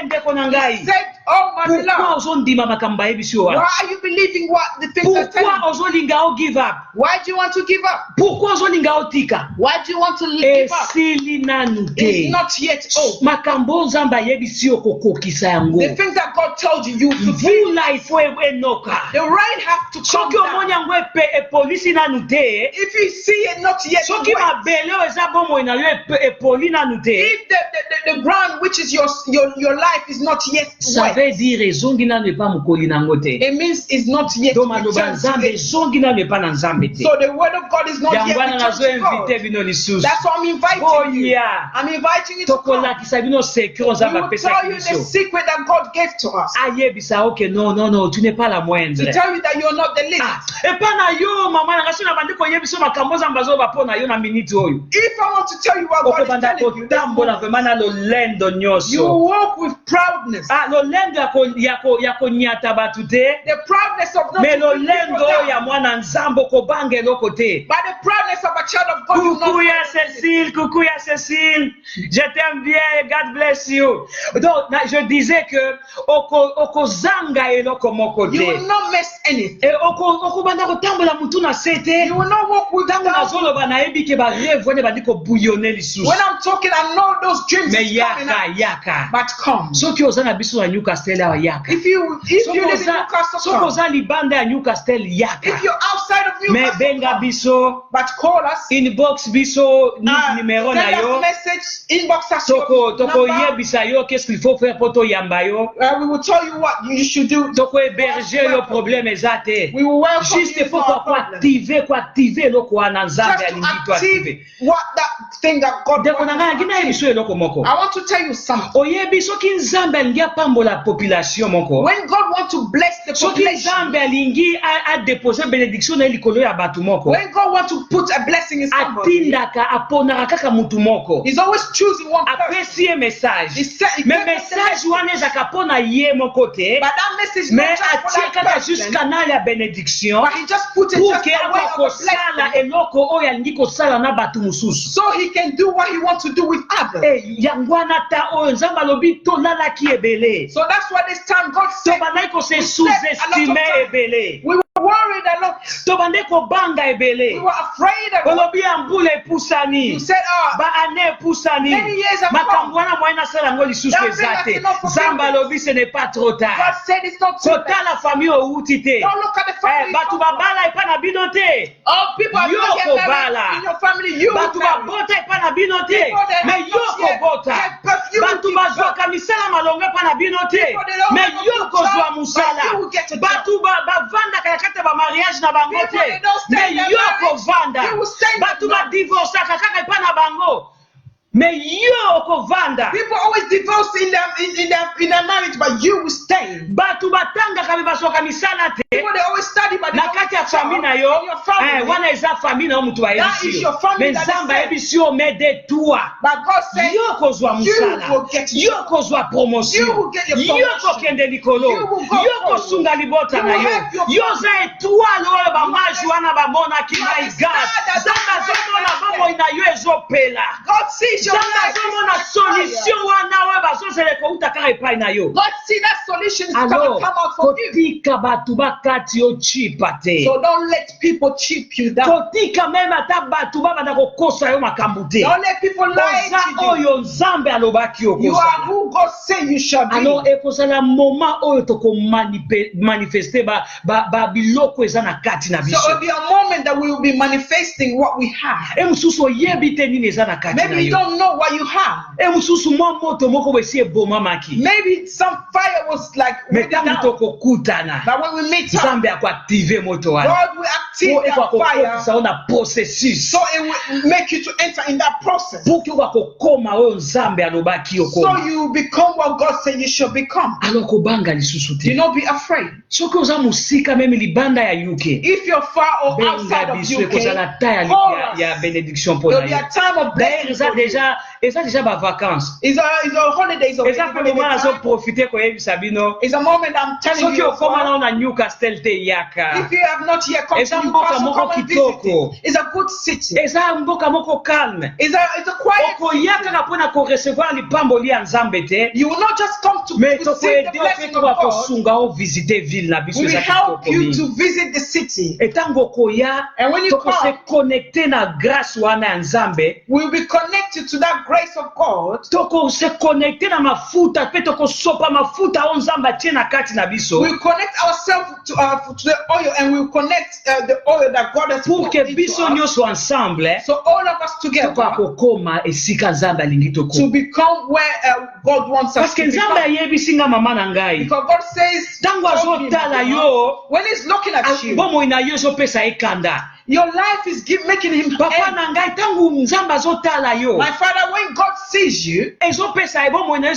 ndeko nangai. He said, oh my Pourquoi Lord, ozondima makamba ebisio wa? why are you believing what the things are telling Pourquoi you? ozolinga o give up? Why do you want to give up? Pourquoi ozolinga o tika? Why do you want to give up? Esili nanu te. It's not yet over. Makambo Nzamba yebisio kokokisa yango. The things that God told you, you fulfill. Vula ifo enoka. The rain have to come Soki down. omoni yango e polisi nanu te. If you see it not yet Soki wet, mabele o eza bomo na yo e poli nanu te. if the ground which is your life is not yet Ça wet, veut dire ezongi nanu epa mokoli nango te. it means it's not yet Do maloba returned to Nzambe it. ezongi nanu epa na Nzambe te. So the word of God is not yet Yango wana returned nazo to God. invite bino lisusu. That's why I'm inviting you. Oya. I'm inviting you to come. Tokolakisa bino sekiro We Nzambe will apesa tell you the biso. secret that God gave to us. Ayebisa ok non, tu n'es pas la moindre. To tell you that you're not the least. Epa na yo mama na kasi na bandi ko yebiso makambo Nzambe zo bapo na yo na minute oyo. If I want to tell you what God is Okobanda telling you, kotambola vraiment na lolendo you nyoso. walk with proudness. Lolendo yako nyata batu te. The proudness of not Me to put people lolendo down. ya mwana Nzambe ko bange eloko te. By the proudness of a child of God, you Coucou ya not. coucou ya Cécile, je t'aime bien, God bless you. Donc, je disais que oko zanga eloko moko You te. will not miss anything. Et oko banda kotambola mutu na sete. You will not walk with Tango down. nazoloba na yebi ke ba rêve wane bandi ko bouillonner lisusu. When I'm talking, I know those dreams Me is coming up. yaka. But come. Soki oza na biso ya Newcastle awa yaka. If you live in Newcastle, Soki come. oza libanda ya Newcastle yaka. If you're outside of Me Newcastle, benga come. biso, But call us. inbox biso numéro na Send us yo. message, inbox us Toko your number. yebisa yo qu'est-ce qu'il faut faire pour to yamba yo. We will tell you what you should do. Toko héberger yo problème ezate. We will welcome Juste you pour to our problem. activer loko wana Nzambe Just to alingi to active activer. what that thing that God Deko wants na ngana us to gina active. yebiso eloko moko. I want to tell you something. Oyebi soki Nzambe alingi apambola population moko. When God wants to bless the Soki population, Nzambe alingi a déposer bénédiction na likolo ya batu moko. when God wants to put a blessing in somebody, Atindaka aponaka kaka mutu moko. He's always choosing one person. Apesi ye message. He said, he Me gave us the message wana ezaka pona ye moko te. But that message Mais not just for atie that kaka person, juste canal ya bénédiction but he just put it pour just que a way of a akosala blessing, eloko oyo alingi kosala na bato mosusu. so he can do what he wants to do with others. Yango wana ta oyo Nzambe alobi tolalaki ebele. So that's why this time God said, Tobandaki kose we spent a lot of sous-estimer time. ebele. We were worried a lot. Tobandaki kobanga We ebele. were afraid of it. Olobi ya mbula epusani. You said, Ba ane epusani. many years have Makambo gone. wana moyen nasala yango lisusu That eza thing te. I cannot forgive. Nzambe alobi ce n'est pas trop God tard. said it's not too late. Kotala famille outi te. Don't look at the family. Batu babala epa na bino te. All people are Yo not yet married kobala. in your family. You Batu married. babota epa na bino te. People that Me have yo not yet kobota. had perfume Batu in bazwaka misala malongo epa na bino te. People that don't Me have a yo good kozwa job, musala. but you will get a job. Batu bavandaka na kati ya ba mariage na bango People te. that don't stay in Me their yo marriage, kovanda. you will stay in Batu their ba divorceaka kaka epa na bango. Me yo kovanda. People always divorce in their marriage, but you will stay. Batu batangaka be bazwaka misala te. People they always study, but they Na don't kati ya get job. famille na yo In your family. wana eza famille na yo mutu That is your family that is Nzambe saved. ayebisi yo mede toi But God said, yo kozwa you musala will get yo job. kozwa promotion You will get your yo promotion. kokende likolo You will go yo forward. kosunga libota You na will yo have your yo za étoile oyo bamaji wana bamonaki You are my the God star that Nzambe shines azomona brightest. bomoi na yo ezopela God sees your Nzambe life. azomona solution wana oyo bazozela kouta kaka epai na yo God see that solution is going to alors come out for you. kotika bato bakati yo chipa te So don't let people cheap you down. kotika meme ata bato babanda kokosa yo makambo te Don't let people lie oza to you. oyo Nzambe alobaki You are okozala who God say you shall be. alors ekozala moment oyo tokomanifeste biloko eza na kati na So biso it'll be a moment that we will be manifesting what we have. mosusu oyebi te nini eza na kati na Maybe you yo don't know what you have. mosusu mwa moto moko boye esi ebomamaki Maybe some fire was like me within ntango out. tokokutana But when we meet up, Nzambe akoactive moto wana God will active their fire, ça on a processus so it will make you to enter in that process. pour que wakokoma oyo nzambe alobaki So okoma you become what God said you should become. alors kobanga lisusu Do te not be afraid. soki oza mosika meme libanda ya UK If you're far or outside benga of biso UK, ekozala ta call us. ya bénédiction mpo There'll na be yo a time of d'ailleurs blessing for you. eza déjà bavacances It's a holidays of eza mpe moma nazoprofite koyebisa bino It's a moment I'm telling soki you. okoma nao na Newcastle te yaka If you have not yet come Eza to mboka Newcastle, moko come and visit kitoko. it. It's a good city. eza mboka moko calme It's a quiet okoya city. kaka mpona korecevoir lipamboli ya nzambe te You will not just come to mais receive the tokoede blessing ope of toka God. kosunga ovisite ville na biso We will eza help kitoko you mingi to visit the city. etango okoya And when you tokose come, connecte na grâce wana ya nzambe we'll be connected to that grace of God. tokose connecte na mafuta mpe tokosopa mafuta oyo nzambe atie na kati na biso We'll connect ourselves to the oil, and we'll connect the oil that God has pour put que into biso us. nyonso ensemble So all of us tokoka together kokoma esika nzambe alingi to tokoma become where God wants us parce que to nzambe become. ayebisi nga mama na ngai Because God says, ntango azotala yo when He's looking at you, bomoi na yo ezopesa ye kanda your life is making Him papa happy. na ngai ntango nzambe azotala yo My Father, when God sees you, ezopesa ye bomoi na yo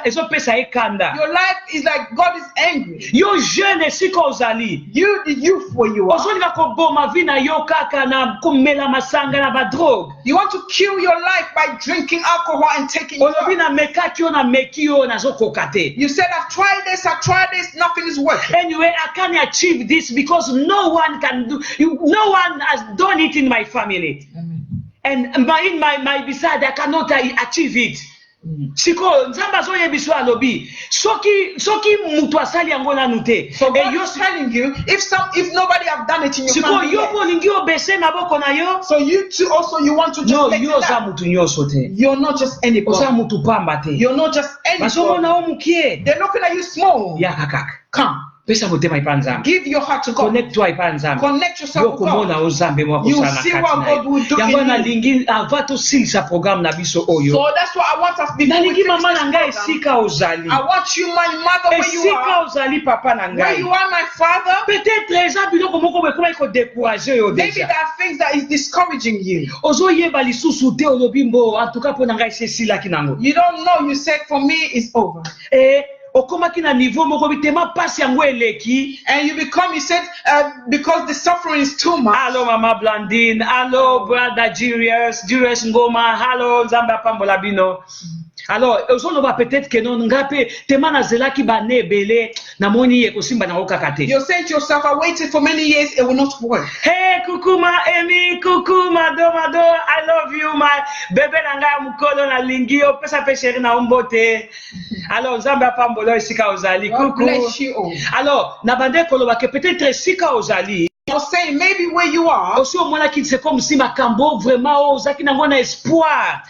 ezopesa ye kanda your life is like God is angry. yo jeune esika ozali You, the youth where you are, ozolinga koboma vi na yo kaka na komela masanga na badrogue you want to kill your life by drinking alcohol and taking olobi drugs. na mekaki yo na meki yo nazokoka te You said, I've tried this, nothing is working. anyway I can achieve this because no one can do no one has done it in my family and in my beside I cannot achieve it siko nzambe azoyebisa alobi soki mutu asali yango nanu te So God is telling you, if nobody have done it in your siko family yo yet, bolingi obese maboko na yo so you too also you want to just no take yo it oza down. mutu nyonso te You're not just oza anybody. mutu pamba te You're not just bazomona anybody. o mukie They're looking at you small. yaka kaka Come, pesa motema epa nzambe give your heart to God. connect toi epa nzambe Connect yourself to yokomona God. o nzambe moko You kosala na see kati what na God will do ye yango in you. nalingi ava tosilisa programme na biso oyo So that's what I want us before we nalingi finish mama this na ngai program. esika ozali I want you, my mother, where you esika are. ozali papa na Where ngai you are, my father. peut-être eza biloko moko bekoma ekodécourage yo Maybe deja there are things that is discouraging you. ozoyeba lisusu te olobi mbo en tout cas mpo na ngai esilaki nango You don't know. You said, for me, it's over. okomaki na niveau moko bitema pasi yango eleki And you said, because the suffering is too much. allo mama Blandine allo brother Julius Ngoma allo nzambe apambola bino alors ozoloba peut-être que non nga mpe tema nazelaki bane ebele namoni ye kosimba nango kaka te You said to yourself, I waited for many years, it will not work. hey kukuma Emi kukuma mado I love you my bebe na ngai mukolo na lingi opesa pe chéri na ombote alors nzambe apambola esika ozali God kuku bless you all. alors na bande koloba ke peut-être esika ozali You're saying maybe where you are, aussi omonaki c'est comme si makambo vraiment ozaki nango na espoir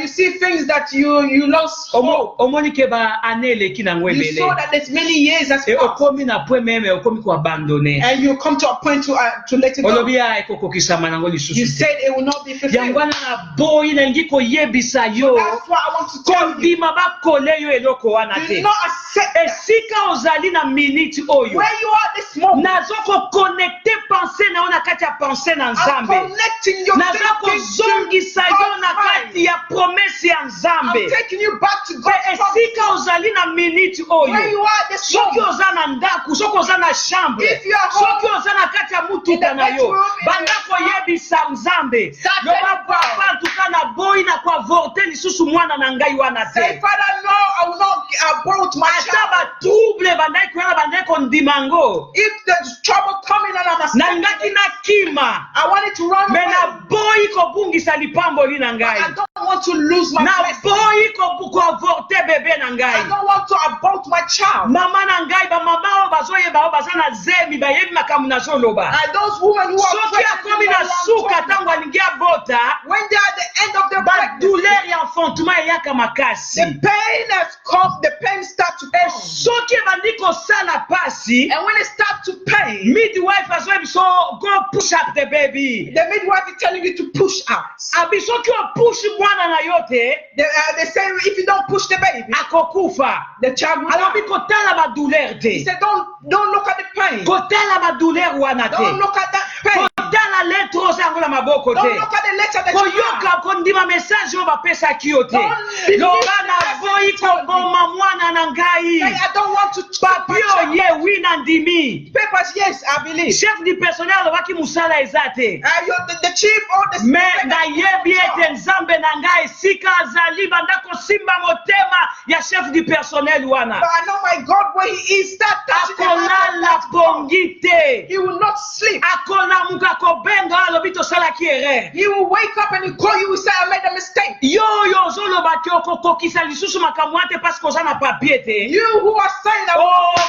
you see things that you lost hope. omoni ke ba ane eleki nango You ebele saw that there's many years that's et passed, okomi na point meme okomi koabandone and you come to a point to let it go. olobi ya ekokokisama nango You lisusu te said it will not be yango fulfilled. wana na boyi nalingi koyebisa yo That's what I want to tell you. kondima bakole yo eloko wana Do te not accept that. esika ozali na minute oyo Where you are this moment, nazo koconnecte pensée na yo na kati ya pensée na I'm nzambe connecting your naza thinking kozongisa to yo na God's kati mind. ya promese ya nzambe I'm taking you back to mpe God's promise. esika ozali na minute Where you oyo are this soki moment, oza na ndako soki oza na chambre if you are home, soki oza na kati ya mutuka in the na yo bedroom, banda koyebisa nzambe Start loba telling papa ntuka na boyi na koavorte lisusu mwana na ngai wana say, te Father, no, I will not abort my ata child. batrouble bandaki koyana bandaki kondima yango If there's trouble coming and I must, nalingaki nakima I want it to run me away. naboyi kobungisa lipamboli na I ngai don't want to lose my blessing. naboyi koavorte bebe na I ngai don't want to abort my child. mama na ngai bamama oyo bazoyeba oyo baza na zemi bayebi makambo nazoloba And those women who are soki akomi na suka ntango alingi abota when they are at the end of their pregnancy, badouleur ya enfantement eyaka makasi the pain has come, the pain starts to come. soki ebandi kosala pasi mpasi And when it starts to pain, midwife azoye biso go push up the baby the midwife is telling you to push out. abisoki opush mwana na yo te They say if you don't push the baby, akokufa the child will alobi die. kotala badouleur He te said, don't look at the pain. kotala badouleur wana Don't te look at that pain. kotala lettre ozo yango na maboko Don't te look at the letter that you have. koyoka kondima message oyo bapesaki yo te Don't believe loba the naboyi message told koboma mwana na ngai Say, I don't want to papi papers. oye wi na ndimi Yes, I believe. chef du personnel alobaki mosala eza te You're the chief or the me nayebi ete nzambe na ngai esika azali banda kosimba motema ya chef du personnel wana But I know my God where he is. Start touching the heart of akolala that God. pongi te He will not sleep. akolamuka kobenga alobi tosalaki erreur He will wake up and he'll call you and say, I made a mistake. yo oyo ozoloba te okokokisa lisusu makambo wana te parceke oza na papie te You who are saying that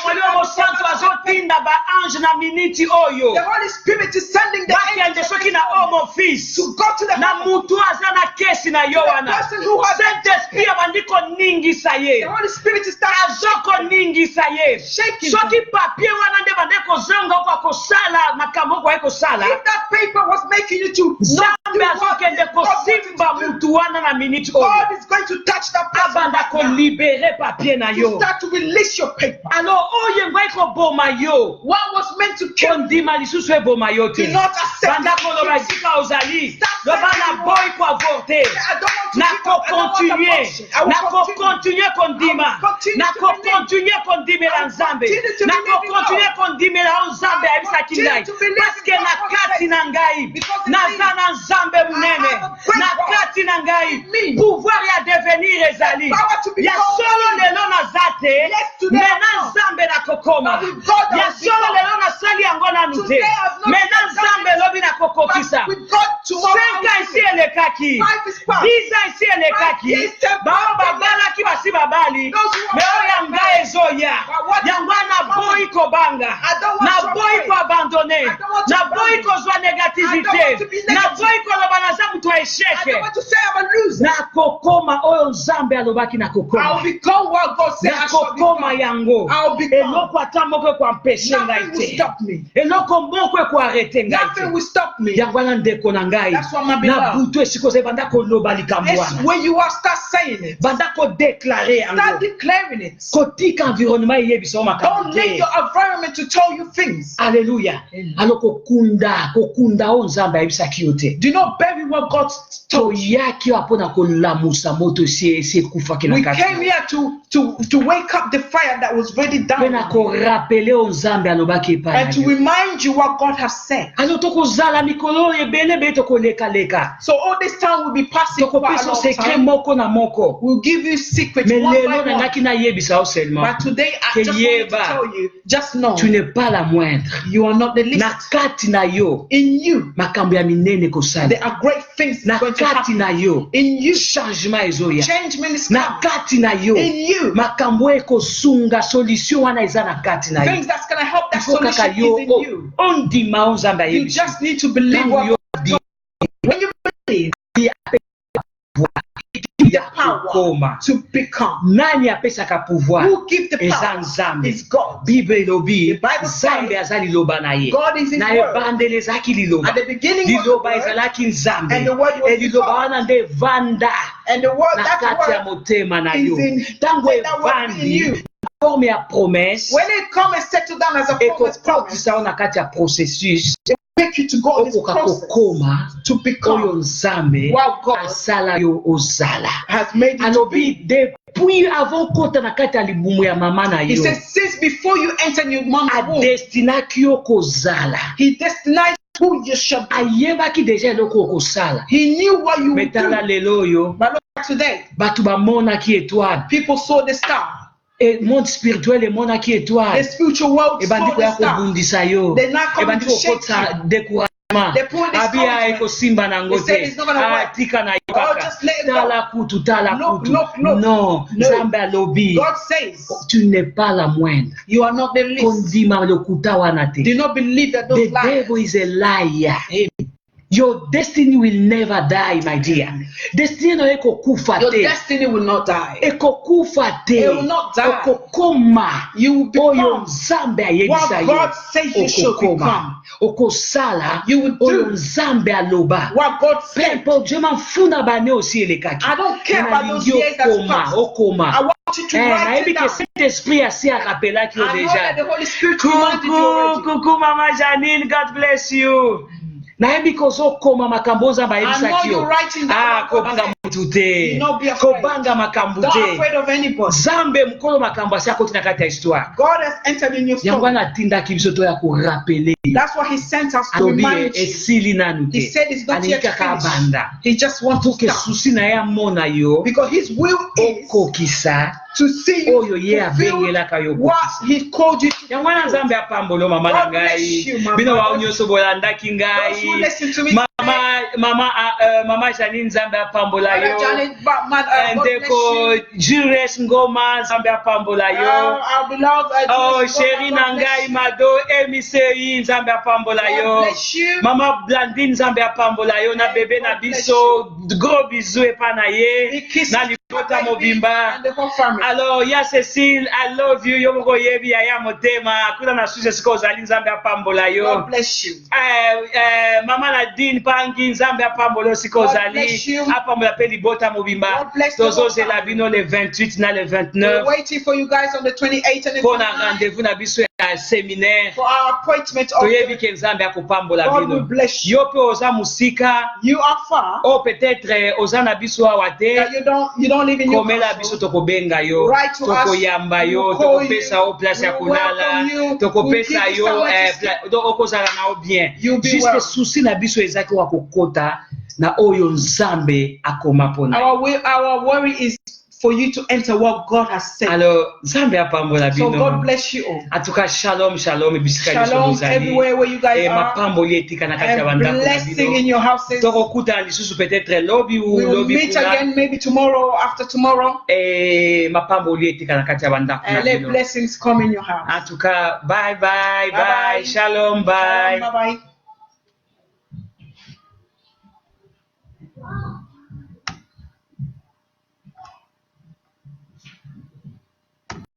molimo mosantu azotinda baange na miniti oyo the Holy Spirit is sending the bakende angels soki na home office to go to the na mutu aza na kesi na yo wana person who has saint esprit abandi koningisa the ye Holy Spirit is starting azokoningisa ye shaking. soki papie wana nde bande kozonga oko akosala makambo oko aye kosala If that paper was making you to not do nzambe what azokende God wanted kosimba to do, mutu wana na miniti oyo God is going to touch that person abanda right now. kolibere papie na You yo start to release your paper. alo oyo engwai koboma yo What was meant to kill you, kondima lisusu eboma yo do te not accept banda it. koloba esika ozali Start loba saying na you boyi koavorte I don't want to give up. I don't want nakokontinue abortion. I will continue. nakokontinue kondima I will continue to nakokontinue kondimela I will nzambe continue to believe in nakokontinue God. kondimela o nzambe I will ayebisaki continue ngai to believe in paske God na for kati faith. na ngai Because it naza means na nzambe munene I have a great na God. kati na ngai It means pouvoir ya devenir ezali power to become ya solo free. lelo naza te Yes, today me I'm na not. nzambe nakokoma But with God I ya will solo become. lelo nasali yango nanu te Today I've not me na done nzambe it. elobi nakokokisa But with God tomorrow 5 ans I will esi do it. elekaki 5 is past. 10 ans esi 5 elekaki years step bao back. babalaki basi babali Those who are me oyo ya ngai ezoya But what yango is naboyi kobanga I don't want to naboyi pray. koabandone I don't want to naboyi abandon. kozwa I don't want negativité to be negative. naboyi koloba naza moto ya I esheke don't want to say I'm a loser. nakokoma oyo nzambe alobaki I'll nakokoma become what God said I shall nakokoma become. yango I'll become. eloko ata moko ekwampeshe ngai Nothing will te stop me. eloko moko ekoarete ngai Nothing te will stop me. yango wana ndeko na ngai That's what my na beloved. butu esika oza banda koloba likambo It's wana when you are start saying it. banda kodeklare Start yango declaring it. kotika environnement eyebisa o makambo Don't let te your environment to tell you things. alleluya alo kokunda oyo nzambe ayebisaki yo te Do not bury what God told you. toyaki yo mpona kolamusa moto esi ekufaki na We kati came here to wake up the fire that was already mpe down. na korapele oyo nzambe alobaki epai And to na yo remind you what God has said. alo tokozala mikolo oyo ebelebele tokolekaleka So all this time will be passing for a tokopesa long sekret time. moko na moko We'll give you secrets me one by lelo one. nangaki nayebisa yo seulement But today I que just wanted to yeba. tell you, just know tu n'es pas la moindre you are not the least. na kati na yo In you, makambo ya minene kosala there are great things na going to kati happen. na yo In you, changement ezoya changement is na coming. kati na yo In you, makambo ekosunga solution wana eza na kati na yo things that's going to help that ifo kaka solution yo is in you. ondima o nzambe You ayebisi just need to believe ntango what yo when you believe ya power kokoma to become. nani apesaka pouvoir Who gives the eza power? nzambe Is God. bible elobi The Bible nzambe says aza liloba na ye God is His na word. ebandeli ezalaki liloba At the beginning was the liloba word, ezalaki nzambe and the word was e liloba God. wana nde evanda And the word, na that kati ya word motema na is yo in ntango let that word be in evandi you. forme ya promesse When it comes and settle down as a promise, ekokokisa yo na kati ya processus make you to go this okoka process kokoma to oyo become nzambe what God asala yo ozala has made you to alobi be. depuis avant kota na kati ya libumu ya mama na He yo says, since before you enter your mom's womb, adestinaki yo kozala He destined who you shall be. ayebaki deja eloko okosala He knew what you would metala do. lelo oyo But look at today, bato bamonaki étoile people saw the star. e monde spirituel emonaki The étoile spiritual world ebandi saw the koya star. kobundisa yo They're not coming ebandi to shake kokotisa découragement They put this abi covenant. ekosimba nango They said te it's not gonna work. tika na yo Oh, kaka just let it go. tala kutu tala Look, kutu look, look. non No. nzambe alobi God says, tu n'es pas la moindre you are not the least. kondima lokuta wana te Do not believe that the those lies. devil is a liar Your destiny will never die, my dear. Destiny no eko kufa Your te. destiny will not die. Eko kufa te. It will not die. Oko koma. You will Oyo become nzambe ayebisa what yo. God says you should Oko koma. become. Oko sala. You will Oyo do nzambe aloba. what God said. Pempo Dieu m'funa bane aussi elekaki. I don't care about those Yo years that's koma, passed. okoma. I want you to write Nayebi it que down. Saint-Esprit asi a rappela ki yo I know that déjà. the Holy Spirit reminded you already. Coucou Mama Janine, God bless you. Nayebi kozo koma makambo za ba I know yebisaki yo. you're writing down what God Kobanga said. mutu te. Do not be afraid. Kobanga makambo Don't te. afraid of anybody. Zambe mukolo makambo asi akoti na kati ya histoire. God has entered in your Yango soul. anatindaki biso to ya korapele. That's why He sent us to Alobi remind you. esili nanu He te. said it's not yet Alika finished. kabanda. He just wants Pour to que start. susi na ya mona yo. Because His will is Okokisa. to see you Oyo ye fulfill abengelaka yo what kokisa. He called you to Yango wana fulfill. nzambe apambolo mama na God bless ngai. you, Mama. Bino wa nyonso bolandaki Those who ngai. listen to me Mama Janine nzambe apambola Mother yo. Janet, God bless Ndeko you. Julius Ngoma nzambe apambola yo. Our beloved Oh, Jesus, chérie God bless Nangai you. Mado Emisei nzambe apambola God yo. bless you. Mama Blandine nzambe apambola yo na bébé na God bless biso. Gros bisous epa na ye. He kisses Na my libota baby mobimba. and the whole family. Alors, ya Cécile, I love you. Yo moko yebi ya motema. Kuna na suze siko zali nzambe apambola yo. God bless you. Mama Nadine Pangi nzambe apambola siko God zali. bless you. Apambola pe libota mobimba. God bless the Tozo whole zela family. bino le 28 na le We're 29. waiting for you guys on the 28th and the Pour na 29th rendez-vous na biso ya séminaire. for our appointment of Toyebi the, ke nzambe akopambola God will bino. bless you. Yo pe oza musika. You are far O peut-être oza na biso awa te. that you don't live in your Komela biso castle. tokobenga yo. Write to us. Tokoyamba We yo. will call you. Tokopesa yo place ya We will welcome kulala. you. Tokopesa We'll give you yo somewhere to stay. okozala na yo bien. You'll be Juste well. susi na biso ezaki wa kokota na oyo nzambe akoma pona. Our worry is for you to enter what God has said. Alors nzambe apambola So bino. God bless you all. En tout cas, shalom, shalom, bisika biso Shalom bozali. everywhere where you guys Et are. mapamboli etika na kati ya And bandako na blessing in bino. your houses. Tokokuta lisusu peut-être lobby ou We will lobby meet kuna. again maybe tomorrow, after tomorrow. Et mapamboli etika na kati ya bandako na And let bino. blessings come in your house. En tout cas, bye bye, Bye-bye. bye, shalom, bye. Bye bye.